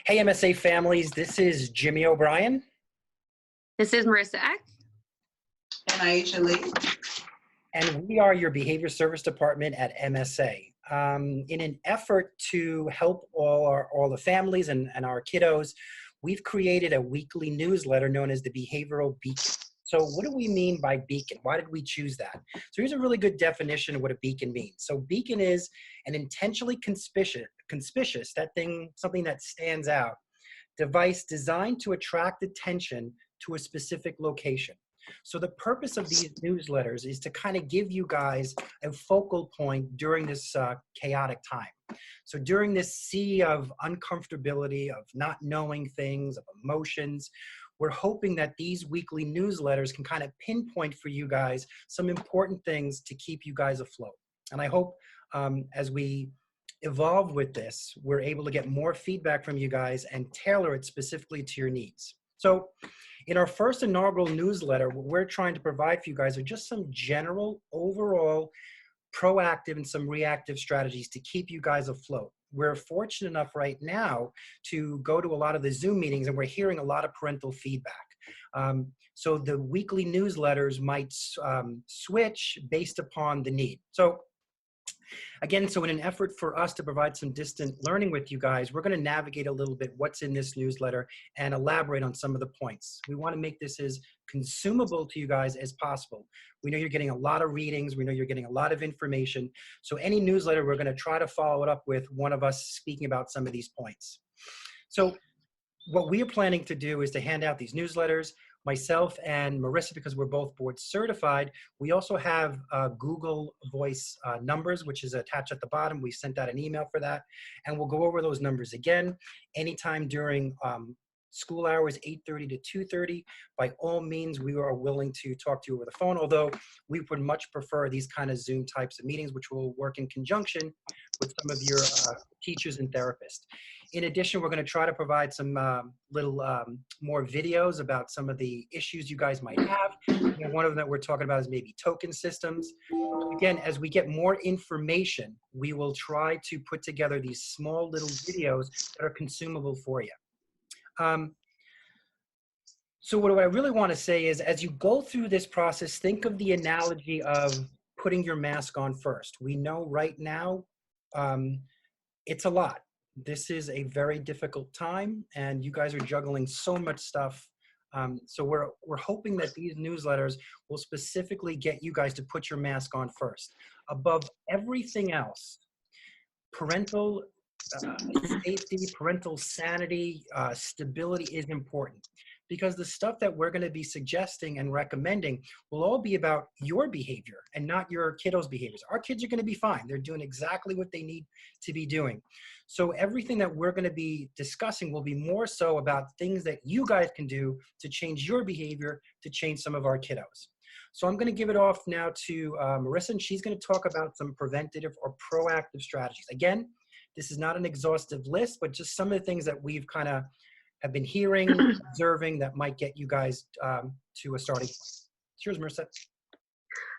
Hey, MSA families, this is Jimmy O'Brien. This is Marissa Eck. And Aisha Lee. And we are your behavior service department at MSA. In an effort to help all the families and our kiddos, we've created a weekly newsletter known as the Behavioral Beacon. So what do we mean by beacon? Why did we choose that? So here's a really good definition of what a beacon means. So beacon is an intentionally conspicuous, that thing, something that stands out, device designed to attract attention to a specific location. So the purpose of these newsletters is to kind of give you guys a focal point during this chaotic time. So during this sea of uncomfortability, of not knowing things, of emotions, we're hoping that these weekly newsletters can kind of pinpoint for you guys some important things to keep you guys afloat. And I hope as we evolve with this, we're able to get more feedback from you guys and tailor it specifically to your needs. So in our first inaugural newsletter, what we're trying to provide for you guys are just some general, overall, proactive and some reactive strategies to keep you guys afloat. We're fortunate enough right now to go to a lot of the Zoom meetings, and we're hearing a lot of parental feedback. So the weekly newsletters might switch based upon the need. So again, so in an effort for us to provide some distant learning with you guys, we're going to navigate a little bit what's in this newsletter and elaborate on some of the points. We want to make this as consumable to you guys as possible. We know you're getting a lot of readings. We know you're getting a lot of information. So any newsletter, we're going to try to follow it up with one of us speaking about some of these points. So what we are planning to do is to hand out these newsletters. Myself and Marissa, because we're both board certified, we also have Google Voice numbers, which is attached at the bottom. We sent out an email for that, and we'll go over those numbers again anytime during school hours, 8:30 to 2:30. By all means, we are willing to talk to you over the phone, although we would much prefer these kind of Zoom types of meetings, which will work in conjunction with some of your teachers and therapists. In addition, we're going to try to provide some more videos about some of the issues you guys might have. One of them that we're talking about is maybe token systems. Again, as we get more information, we will try to put together these small little videos that are consumable for you. So what I really want to say is, as you go through this process, think of the analogy of putting your mask on first. We know right now it's a lot. This is a very difficult time, and you guys are juggling so much stuff. So we're hoping that these newsletters will specifically get you guys to put your mask on first. Above everything else, parental safety, parental sanity, stability is important, because the stuff that we're going to be suggesting and recommending will all be about your behavior and not your kiddos' behaviors. Our kids are going to be fine. They're doing exactly what they need to be doing. So everything that we're going to be discussing will be more so about things that you guys can do to change your behavior, to change some of our kiddos. So I'm going to give it off now to Marissa, and she's going to talk about some preventative or proactive strategies. Again, this is not an exhaustive list, but just some of the things that we've kind of have been hearing, observing, that might get you guys to a starting point. Cheers, Marissa.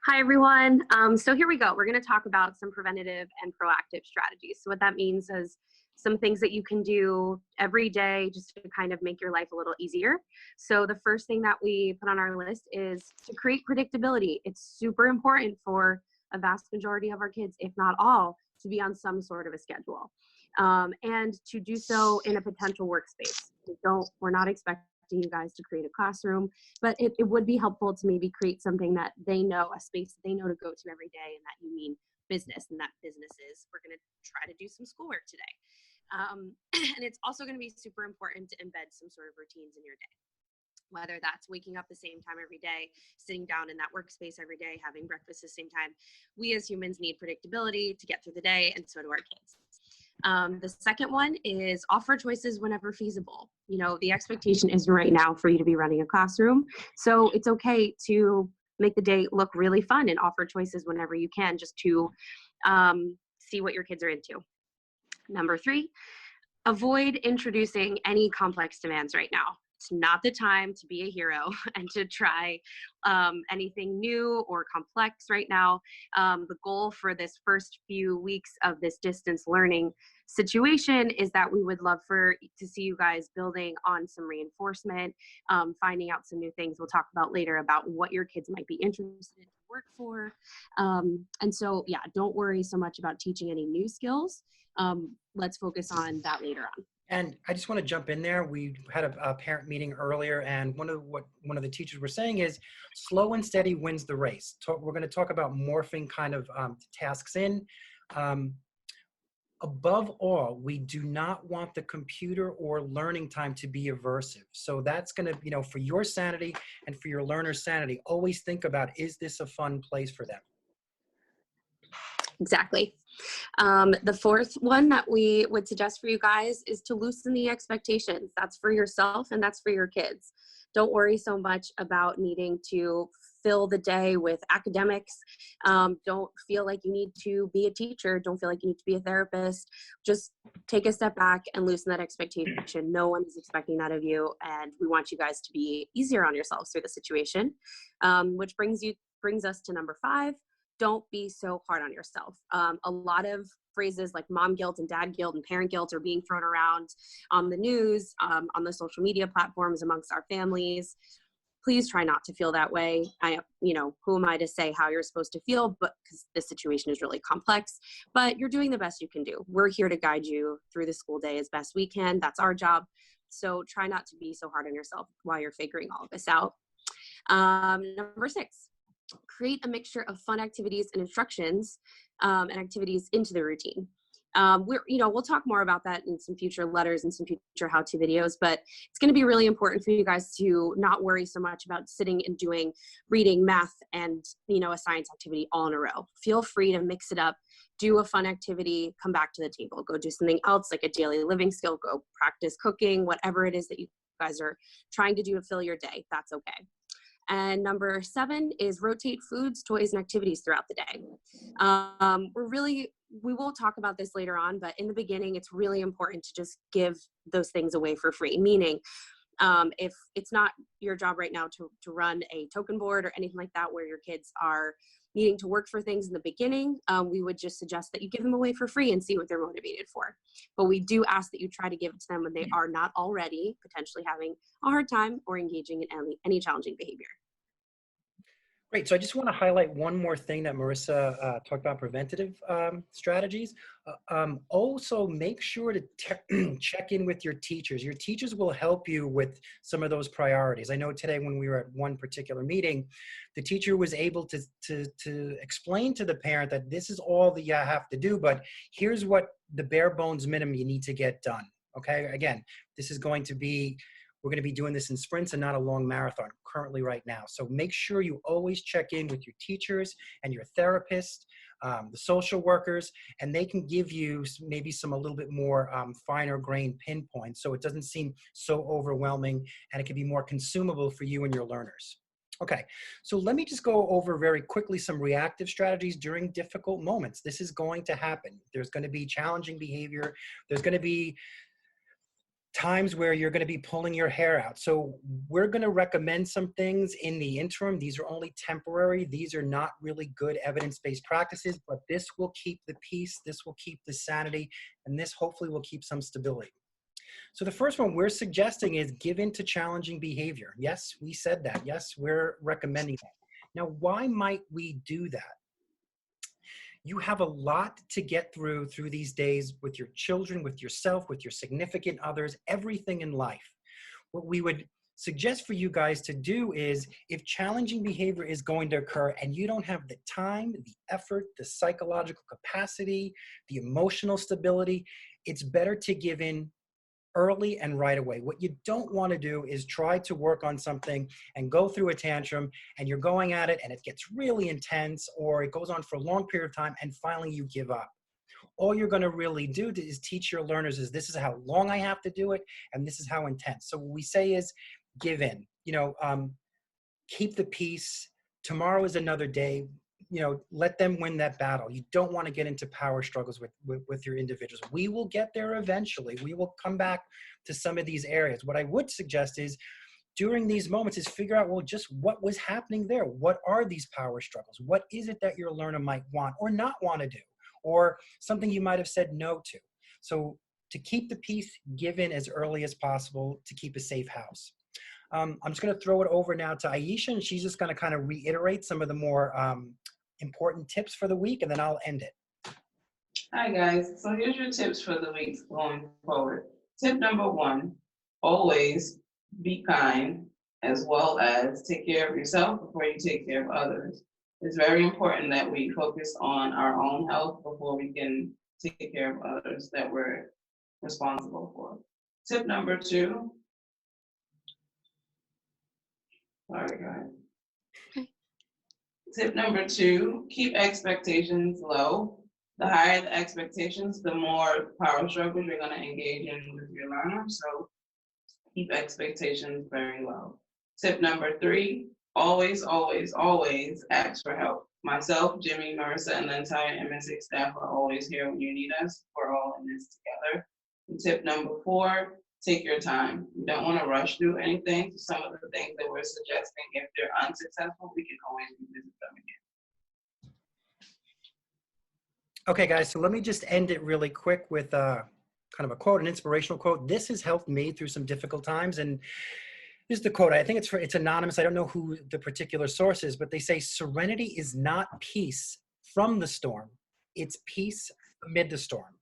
Hi, everyone. So here we go. We're going to talk about some preventative and proactive strategies. So what that means is some things that you can do every day just to kind of make your life a little easier. So the first thing that we put on our list is to create predictability. It's super important for a vast majority of our kids, if not all, to be on some sort of a schedule. And to do so in a potential workspace. We're not expecting you guys to create a classroom, but it would be helpful to maybe create something that they know, a space that they know to go to every day, and that you mean business, and that business is, we're going to try to do some schoolwork today. And it's also going to be super important to embed some sort of routines in your day, whether that's waking up the same time every day, sitting down in that workspace every day, having breakfast at the same time. We as humans need predictability to get through the day, and so do our kids. The second one is offer choices whenever feasible. You know, the expectation is right now for you to be running a classroom. So it's okay to make the day look really fun and offer choices whenever you can, just to see what your kids are into. Number 3, avoid introducing any complex demands right now. not the time to be a hero and to try anything new or complex right now. The goal for this first few weeks of this distance learning situation is that we would love to see you guys building on some reinforcement, finding out some new things we'll talk about later about what your kids might be interested in to work for. And so, yeah, don't worry so much about teaching any new skills. Let's focus on that later on. And I just want to jump in there. We had a parent meeting earlier, and one of the teachers were saying is slow and steady wins the race. We're going to talk about morphing kind of tasks in. Above all, we do not want the computer or learning time to be aversive. So that's going to, for your sanity and for your learner's sanity, always think about, is this a fun place for them? Exactly. The fourth one that we would suggest for you guys is to loosen the expectations. That's for yourself and that's for your kids. Don't worry so much about needing to fill the day with academics. Don't feel like you need to be a teacher. Don't feel like you need to be a therapist. Just take a step back and loosen that expectation. No one is expecting that of you, and we want you guys to be easier on yourselves through the situation, which brings us to number 5. Don't be so hard on yourself. A lot of phrases like mom guilt and dad guilt and parent guilt are being thrown around on the news, on the social media platforms amongst our families. Please try not to feel that way. Who am I to say how you're supposed to feel, but because this situation is really complex, but you're doing the best you can do. We're here to guide you through the school day as best we can. That's our job. So try not to be so hard on yourself while you're figuring all of this out. Number 6. Create a mixture of fun activities and instructions and activities into the routine. We'll talk more about that in some future letters and some future how-to videos, but it's going to be really important for you guys to not worry so much about sitting and doing reading, math, and, a science activity all in a row. Feel free to mix it up, do a fun activity, come back to the table, go do something else like a daily living skill, go practice cooking, whatever it is that you guys are trying to do to fill your day, that's okay. And number 7 is rotate foods, toys, and activities throughout the day. We will talk about this later on, but in the beginning, it's really important to just give those things away for free. Meaning, if it's not your job right now to run a token board or anything like that, where your kids are needing to work for things in the beginning, we would just suggest that you give them away for free and see what they're motivated for. But we do ask that you try to give it to them when they are not already potentially having a hard time or engaging in any challenging behavior. Great. So I just want to highlight one more thing that Marissa talked about, preventative strategies. Also, make sure to check in with your teachers. Your teachers will help you with some of those priorities. I know today when we were at one particular meeting, the teacher was able to explain to the parent that this is all that you have to do, but here's what the bare bones minimum you need to get done. Okay. Again, we're going to be doing this in sprints and not a long marathon currently right now. So make sure you always check in with your teachers and your therapist, the social workers, and they can give you maybe some a little bit more finer grained pinpoints so it doesn't seem so overwhelming and it can be more consumable for you and your learners. Okay, so let me just go over very quickly some reactive strategies during difficult moments. This is going to happen. There's going to be challenging behavior. There's going to be times where you're going to be pulling your hair out. So we're going to recommend some things in the interim. These are only temporary. These are not really good evidence-based practices, but this will keep the peace, this will keep the sanity, and this hopefully will keep some stability. So the first one we're suggesting is give in to challenging behavior. Yes, we said that. Yes, we're recommending that. Now, why might we do that? You have a lot to get through these days with your children, with yourself, with your significant others, everything in life. What we would suggest for you guys to do is, if challenging behavior is going to occur and you don't have the time, the effort, the psychological capacity, the emotional stability, it's better to give in early and right away. What you don't want to do is try to work on something and go through a tantrum and you're going at it and it gets really intense or it goes on for a long period of time and finally you give up. All you're going to really do is teach your learners is this is how long I have to do it and this is how intense. So what we say is give in, keep the peace. Tomorrow is another day. let them win that battle. You don't want to get into power struggles with your individuals. We will get there eventually. We will come back to some of these areas. What I would suggest is during these moments is figure out, well, just what was happening there. What are these power struggles? What is it that your learner might want or not want to do? Or something you might have said no to. So to keep the peace, give in as early as possible to keep a safe house. I'm just going to throw it over now to Aisha, and she's just going to kind of reiterate some of the more important tips for the week, and then I'll end it. Hi guys, so here's your tips for the week going forward. Tip number 1, always be kind as well as take care of yourself before you take care of others. It's very important that we focus on our own health before we can take care of others that we're responsible for. Tip number 2, sorry guys. Tip number 2, keep expectations low. The higher the expectations, the more power struggles you're going to engage in with your learner. So keep expectations very low. Tip number 3, always, always, always ask for help. Myself, Jimmy, Marissa, and the entire MSA staff are always here when you need us. We're all in this together. And tip number 4, take your time. You don't want to rush through anything. So some of the things that we're suggesting, if they're unsuccessful, we can always revisit them again. Okay, guys, so let me just end it really quick with kind of a quote, an inspirational quote. This has helped me through some difficult times. And this is the quote. I think it's anonymous. I don't know who the particular source is, but they say, serenity is not peace from the storm. It's peace amid the storm.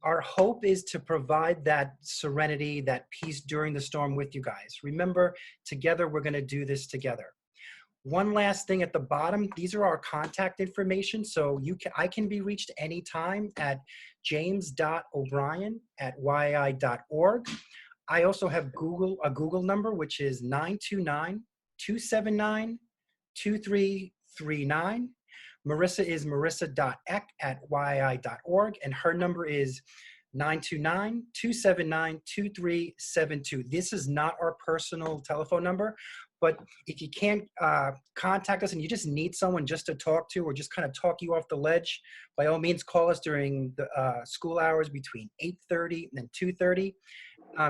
Our hope is to provide that serenity, that peace during the storm with you guys. Remember, together, we're going to do this together. One last thing at the bottom, these are our contact information. So I can be reached anytime at james.o'brien@yii.org. I also have a Google number, which is 929-279-2339. Marissa is marissa.eck@yii.org, and her number is 929-279-2372. This is not our personal telephone number, but if you can't contact us and you just need someone just to talk to or just kind of talk you off the ledge, by all means, call us during the school hours between 8:30 and 2:30.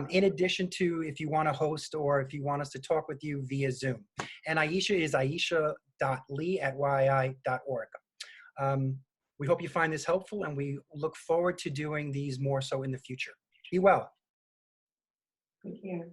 In addition to if you want to host or if you want us to talk with you via Zoom. And Aisha is aisha.lee@yii.org. We hope you find this helpful, and we look forward to doing these more so in the future. Be well. Thank you.